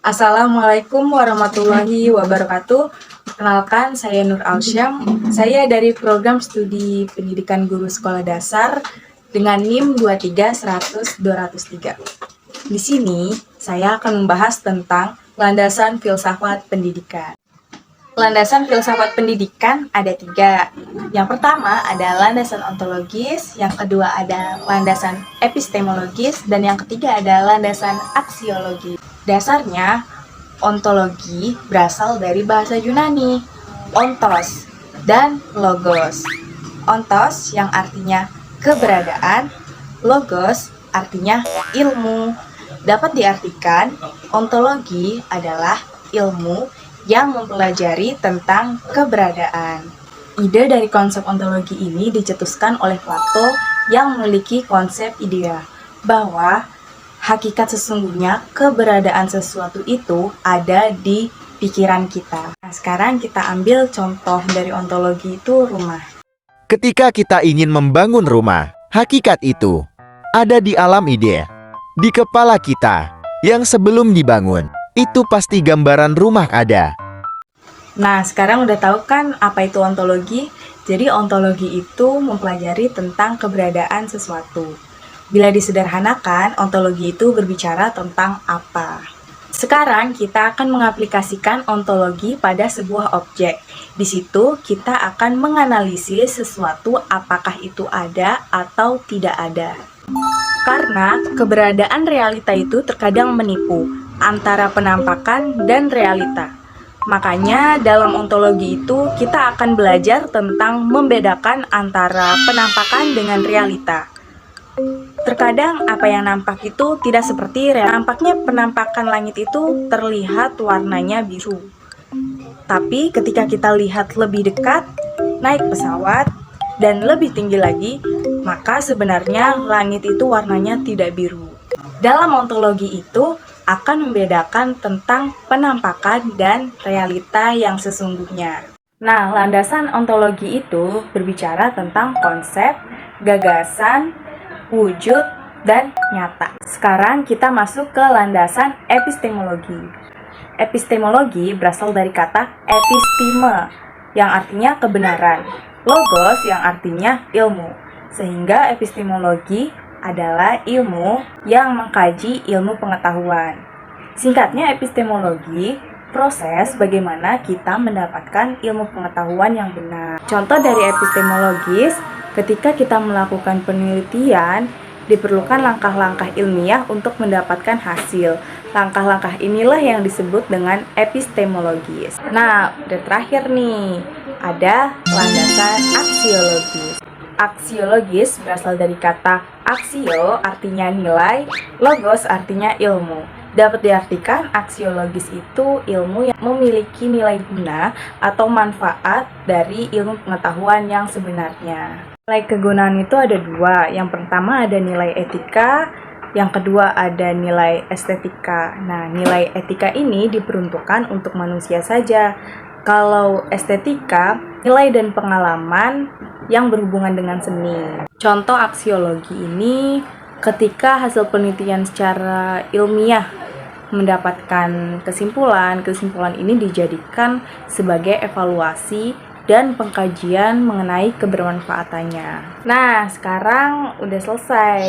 Assalamualaikum warahmatullahi wabarakatuh. Perkenalkan, saya Nur Alsyam. Saya dari program studi pendidikan guru sekolah dasar dengan NIM 2310203. Di sini, saya akan membahas tentang landasan filsafat pendidikan. Landasan filsafat pendidikan ada 3. Yang pertama ada landasan ontologis, yang kedua ada landasan epistemologis, dan yang ketiga ada landasan aksiologis. Dasarnya, ontologi berasal dari bahasa Yunani, ontos dan logos. Ontos yang artinya keberadaan, logos artinya ilmu. Dapat diartikan, ontologi adalah ilmu yang mempelajari tentang keberadaan. Ide dari konsep ontologi ini dicetuskan oleh Plato yang memiliki konsep idea bahwa hakikat sesungguhnya keberadaan sesuatu itu ada di pikiran kita. Nah, sekarang kita ambil contoh dari ontologi itu rumah. Ketika kita ingin membangun rumah, hakikat itu ada di alam ide, di kepala kita, yang sebelum dibangun, itu pasti gambaran rumah ada. Nah, sekarang udah tahu kan apa itu ontologi? Jadi ontologi itu mempelajari tentang keberadaan sesuatu. Bila disederhanakan, ontologi itu berbicara tentang apa. Sekarang kita akan mengaplikasikan ontologi pada sebuah objek. Di situ kita akan menganalisis sesuatu apakah itu ada atau tidak ada. Karena keberadaan realita itu terkadang menipu antara penampakan dan realita. Makanya dalam ontologi itu kita akan belajar tentang membedakan antara penampakan dengan realita. Terkadang apa yang nampak itu tidak seperti nampaknya penampakan langit itu terlihat warnanya biru. Tapi ketika kita lihat lebih dekat, naik pesawat, dan lebih tinggi lagi, maka sebenarnya langit itu warnanya tidak biru. Dalam ontologi itu akan membedakan tentang penampakan dan realita yang sesungguhnya. Nah, landasan ontologi itu berbicara tentang konsep, gagasan, wujud, dan nyata. Sekarang kita masuk ke landasan epistemologi. Epistemologi berasal dari kata episteme, yang artinya kebenaran, logos yang artinya ilmu. Sehingga epistemologi adalah ilmu yang mengkaji ilmu pengetahuan. Singkatnya, epistemologi proses bagaimana kita mendapatkan ilmu pengetahuan yang benar. Contoh dari epistemologis, ketika kita melakukan penelitian, diperlukan langkah-langkah ilmiah untuk mendapatkan hasil. Langkah-langkah inilah yang disebut dengan epistemologis. Nah, udah terakhir nih, ada landasan aksiologis. Aksiologis berasal dari kata aksio, artinya nilai, logos artinya ilmu. Dapat diartikan aksiologis itu ilmu yang memiliki nilai guna atau manfaat dari ilmu pengetahuan yang sebenarnya. Nilai kegunaan itu ada 2. Yang pertama ada nilai etika, yang kedua ada nilai estetika. Nah, nilai etika ini diperuntukkan untuk manusia saja. Kalau estetika, nilai dan pengalaman yang berhubungan dengan seni. Contoh aksiologi ini ketika hasil penelitian secara ilmiah mendapatkan kesimpulan ini dijadikan sebagai evaluasi dan pengkajian mengenai kebermanfaatannya. Nah, sekarang udah selesai.